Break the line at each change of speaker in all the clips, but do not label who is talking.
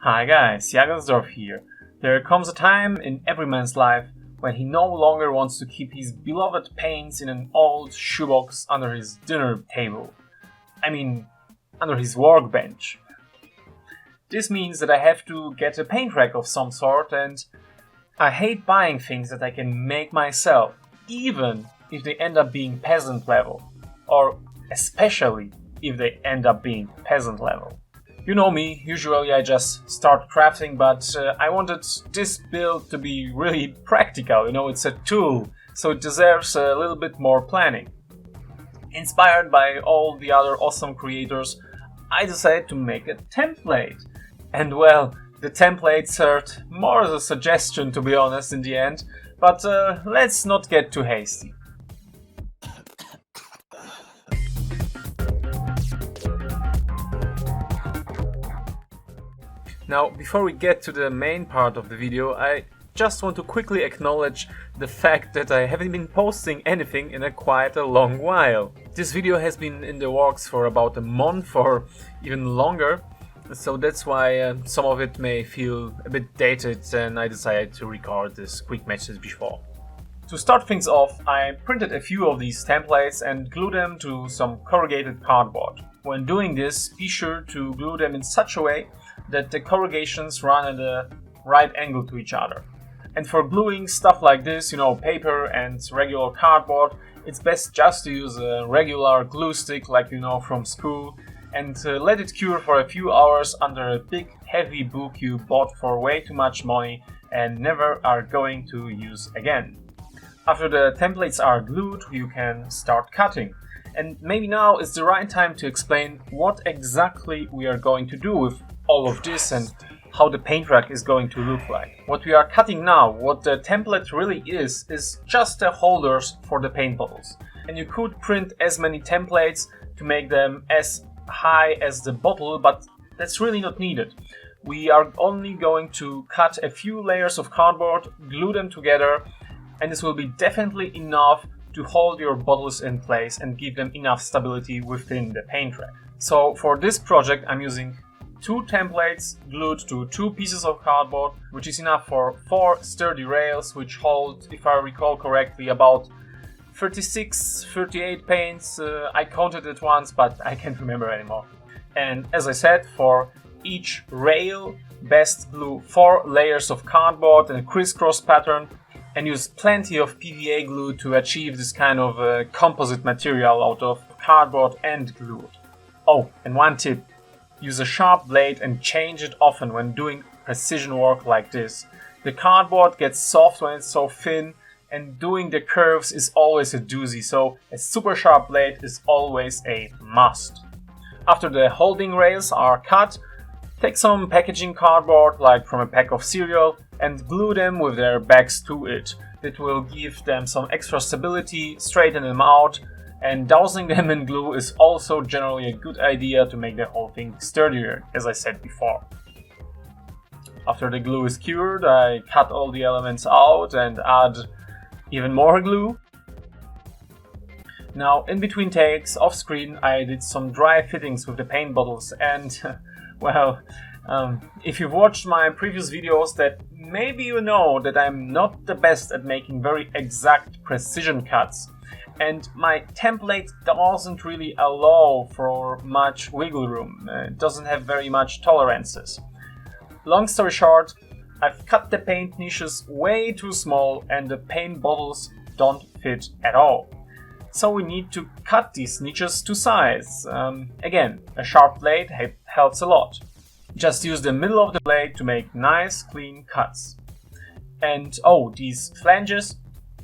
Hi guys, Jagelsdorf here. There comes a time in every man's life when he no longer wants to keep his beloved paints in an old shoebox under his dinner table. Under his workbench. This means that I have to get a paint rack of some sort, and I hate buying things that I can make myself, even if they end up being peasant level, or especially if they end up being peasant level. You know me, usually I just start crafting, but I wanted this build to be really practical, it's a tool, so it deserves a little bit more planning. Inspired by all the other awesome creators, I decided to make a template. And well, the template served more as a suggestion, to be honest, in the end, but let's not get too hasty. Now, before we get to the main part of the video, I just want to quickly acknowledge the fact that I haven't been posting anything in quite a long while. This video has been in the works for about a month or even longer, so that's why some of it may feel a bit dated, and I decided to record this quick message before. To start things off, I printed a few of these templates and glued them to some corrugated cardboard. When doing this, be sure to glue them in such a way that the corrugations run at a right angle to each other. And for gluing stuff like this, paper and regular cardboard, it's best just to use a regular glue stick like from school, and let it cure for a few hours under a big heavy book you bought for way too much money and never are going to use again. After the templates are glued, you can start cutting. And maybe now is the right time to explain what exactly we are going to do with all of this and how the paint rack is going to look like. What we are cutting now, what the template really is just the holders for the paint bottles. And you could print as many templates to make them as high as the bottle, but that's really not needed. We are only going to cut a few layers of cardboard, glue them together, and this will be definitely enough to hold your bottles in place and give them enough stability within the paint rack. So for this project I'm using 2 templates glued to 2 pieces of cardboard, which is enough for 4 sturdy rails, which hold, if I recall correctly, about 38 paints. I counted it once, but I can't remember anymore. And as I said, for each rail, best glue 4 layers of cardboard in a crisscross pattern, and use plenty of PVA glue to achieve this kind of composite material out of cardboard and glue. Oh, and one tip. Use a sharp blade and change it often when doing precision work like this. The cardboard gets soft when it's so thin, and doing the curves is always a doozy, so a super sharp blade is always a must. After the holding rails are cut, take some packaging cardboard, like from a pack of cereal, and glue them with their backs to it. It will give them some extra stability, straighten them out, and dousing them in glue is also generally a good idea to make the whole thing sturdier, as I said before. After the glue is cured, I cut all the elements out and add even more glue. Now, in between takes, off screen, I did some dry fittings with the paint bottles, and well, if you've watched my previous videos, that maybe you know that I'm not the best at making very exact precision cuts. And my template doesn't really allow for much wiggle room. It doesn't have very much tolerances. Long story short, I've cut the paint niches way too small and the paint bottles don't fit at all. So we need to cut these niches to size. Again, a sharp blade helps a lot. Just use the middle of the blade to make nice, clean cuts. And oh, these flanges,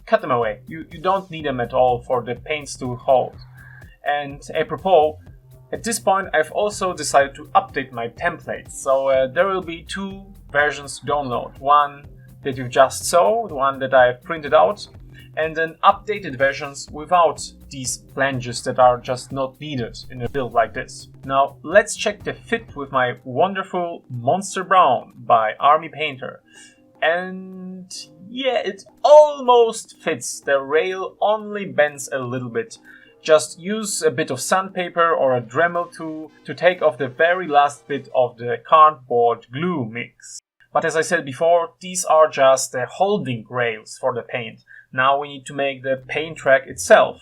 cut them away. You don't need them at all for the paints to hold. And apropos, at this point I've also decided to update my templates. So there will be 2 versions to download. One that you just saw, the one that I've printed out, and then updated versions without these flanges that are just not needed in a build like this. Now let's check the fit with my wonderful Monster Brown by Army Painter. And yeah, it almost fits. The rail only bends a little bit. Just use a bit of sandpaper or a Dremel tool to take off the very last bit of the cardboard glue mix. But as I said before, these are just the holding rails for the paint. Now we need to make the paint track itself.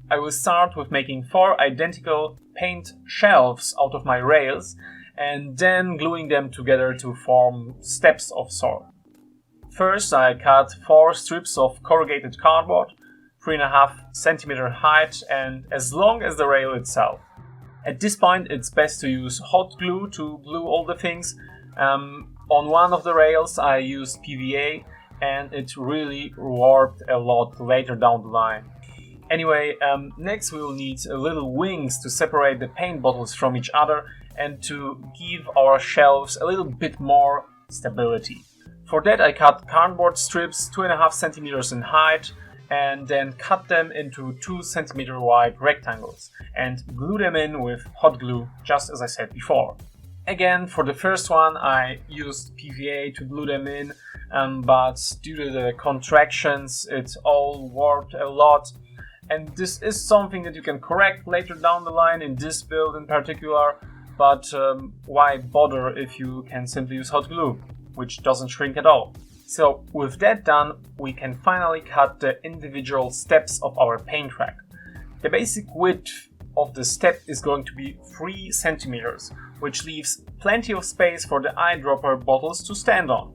I will start with making 4 identical paint shelves out of my rails and then gluing them together to form steps of sort. First, I cut 4 strips of corrugated cardboard, 3.5 cm height and as long as the rail itself. At this point, it's best to use hot glue to glue all the things. On one of the rails, I used PVA and it really warped a lot later down the line. Anyway, next we will need little wings to separate the paint bottles from each other and to give our shelves a little bit more stability. For that I cut cardboard strips 2.5 cm in height and then cut them into 2 cm wide rectangles and glue them in with hot glue, just as I said before. Again, for the first one I used PVA to glue them in, but due to the contractions it all warped a lot. And this is something that you can correct later down the line in this build in particular, but why bother if you can simply use hot glue, which doesn't shrink at all. So with that done, we can finally cut the individual steps of our paint track. The basic width of the step is going to be 3 cm, which leaves plenty of space for the eyedropper bottles to stand on.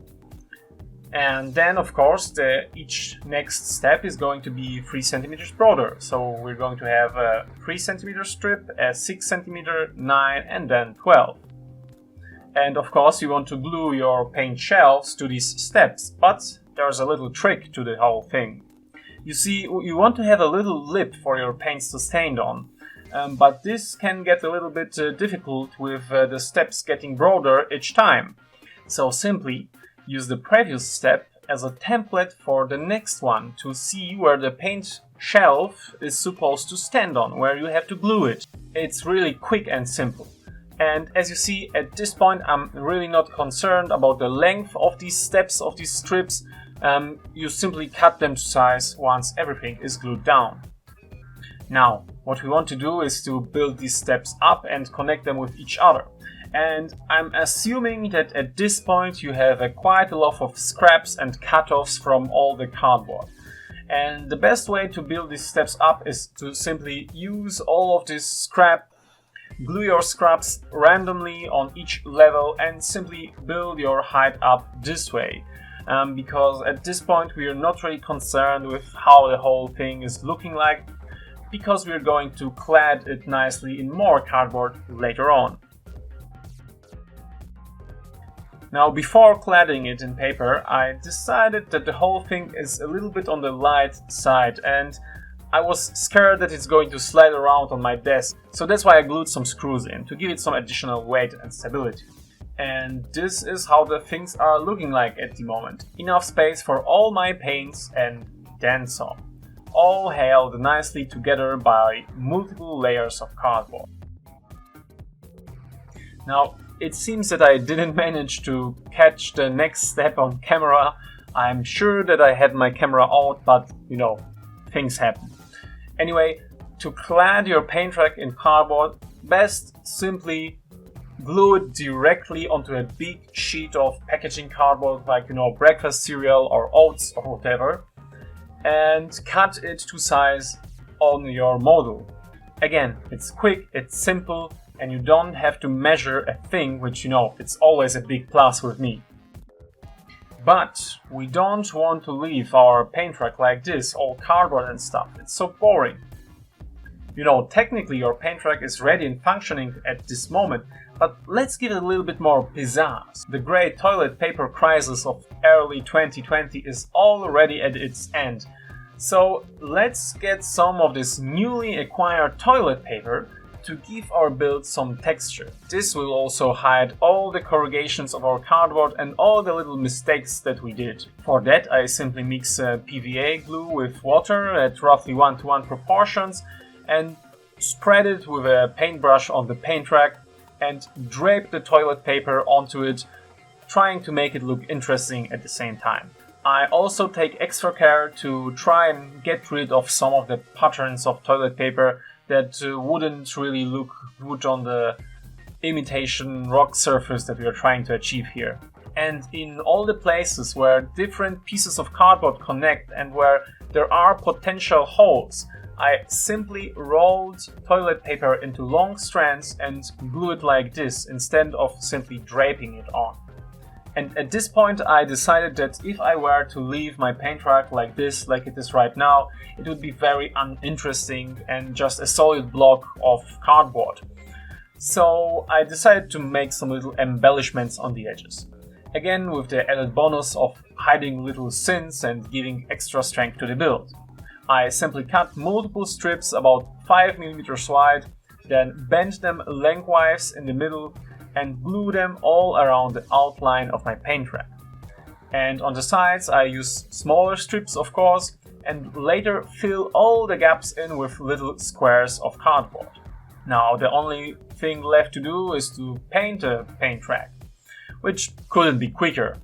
And then, of course, each next step is going to be 3 cm broader. So we're going to have a 3 cm strip, a 6 cm, 9 and then 12. And of course you want to glue your paint shelves to these steps, but there's a little trick to the whole thing. You see, you want to have a little lip for your paints to stand on, but this can get a little bit difficult with the steps getting broader each time. So simply use the previous step as a template for the next one to see where the paint shelf is supposed to stand on, where you have to glue it. It's really quick and simple. And as you see, at this point I'm really not concerned about the length of these steps, of these strips. You simply cut them to size once everything is glued down. Now, what we want to do is to build these steps up and connect them with each other. And I'm assuming that at this point you have quite a lot of scraps and cut-offs from all the cardboard. And the best way to build these steps up is to simply use all of this scrap, glue your scraps randomly on each level and simply build your height up this way. Because at this point we are not really concerned with how the whole thing is looking like, because we're going to clad it nicely in more cardboard later on. Now, before cladding it in paper, I decided that the whole thing is a little bit on the light side and I was scared that it's going to slide around on my desk, so that's why I glued some screws in to give it some additional weight and stability. And this is how the things are looking like at the moment. Enough space for all my paints and then some. All held nicely together by multiple layers of cardboard. Now, it seems that I didn't manage to catch the next step on camera. I'm sure that I had my camera out, but you know, things happen. Anyway, to clad your paint track in cardboard, best simply glue it directly onto a big sheet of packaging cardboard, like, you know, breakfast cereal or oats or whatever, and cut it to size on your model. Again, it's quick, it's simple, and you don't have to measure a thing, which, you know, it's always a big plus with me. But we don't want to leave our paint track like this, all cardboard and stuff. It's so boring. You know, technically your paint track is ready and functioning at this moment, but let's give it a little bit more pizzazz. The great toilet paper crisis of early 2020 is already at its end. So let's get some of this newly acquired toilet paper to give our build some texture. This will also hide all the corrugations of our cardboard and all the little mistakes that we did. For that I simply mix PVA glue with water at roughly 1:1 proportions and spread it with a paintbrush on the paint rack and drape the toilet paper onto it, trying to make it look interesting at the same time. I also take extra care to try and get rid of some of the patterns of toilet paper that wouldn't really look good on the imitation rock surface that we are trying to achieve here. And in all the places where different pieces of cardboard connect and where there are potential holes, I simply rolled toilet paper into long strands and glue it like this instead of simply draping it on. And at this point I decided that if I were to leave my paint rack like this, like it is right now, it would be very uninteresting and just a solid block of cardboard. So I decided to make some little embellishments on the edges. Again, with the added bonus of hiding little sins and giving extra strength to the build. I simply cut multiple strips about 5 mm wide, then bent them lengthwise in the middle and glue them all around the outline of my paint rack. And on the sides I use smaller strips, of course, and later fill all the gaps in with little squares of cardboard. Now the only thing left to do is to paint the paint rack, which couldn't be quicker.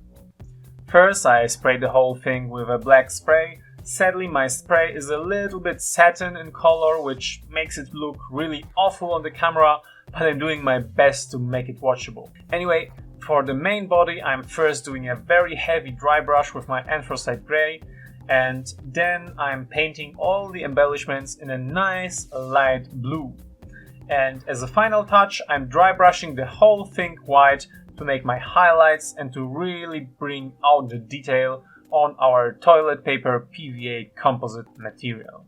First I sprayed the whole thing with a black spray. Sadly, my spray is a little bit satin in color, which makes it look really awful on the camera, but I'm doing my best to make it watchable. Anyway, for the main body I'm first doing a very heavy dry brush with my anthracite gray, and then I'm painting all the embellishments in a nice light blue. And as a final touch, I'm dry brushing the whole thing white to make my highlights and to really bring out the detail on our toilet paper PVA composite material.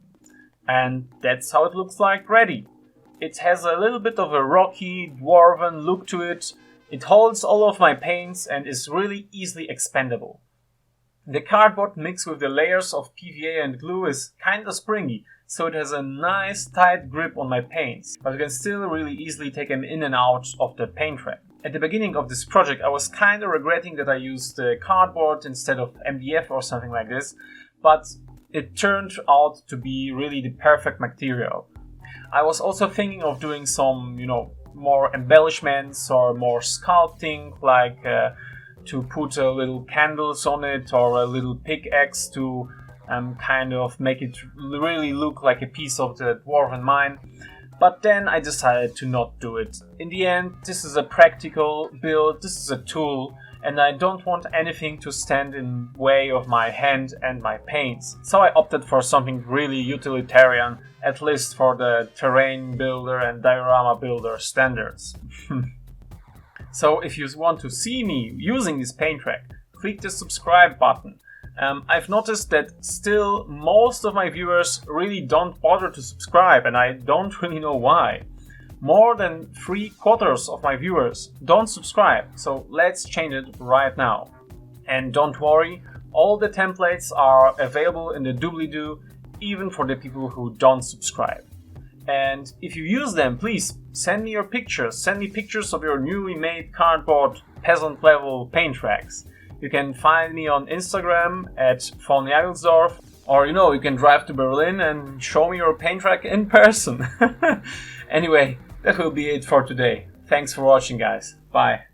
And that's how it looks like ready. It has a little bit of a rocky, dwarven look to it. It holds all of my paints and is really easily expandable. The cardboard mixed with the layers of PVA and glue is kinda springy, so it has a nice tight grip on my paints, but you can still really easily take them in and out of the paint rack. At the beginning of this project I was kinda regretting that I used cardboard instead of MDF or something like this, but it turned out to be really the perfect material. I was also thinking of doing some, more embellishments or more sculpting, like to put little candles on it or a little pickaxe to kind of make it really look like a piece of the dwarven mine. But then I decided to not do it. In the end, this is a practical build, this is a tool, and I don't want anything to stand in way of my hand and my paints. So I opted for something really utilitarian, at least for the terrain builder and diorama builder standards. So if you want to see me using this paint rack, click the subscribe button. I've noticed that still most of my viewers really don't bother to subscribe, and I don't really know why. More than 3/4 of my viewers don't subscribe, so let's change it right now. And don't worry, all the templates are available in the doobly-doo, even for the people who don't subscribe. And if you use them, please send me your pictures. Send me pictures of your newly made cardboard peasant-level paint racks. You can find me on Instagram at von Jagelsdorf, or you can drive to Berlin and show me your paint rack in person. Anyway, that will be it for today. Thanks for watching, guys. Bye.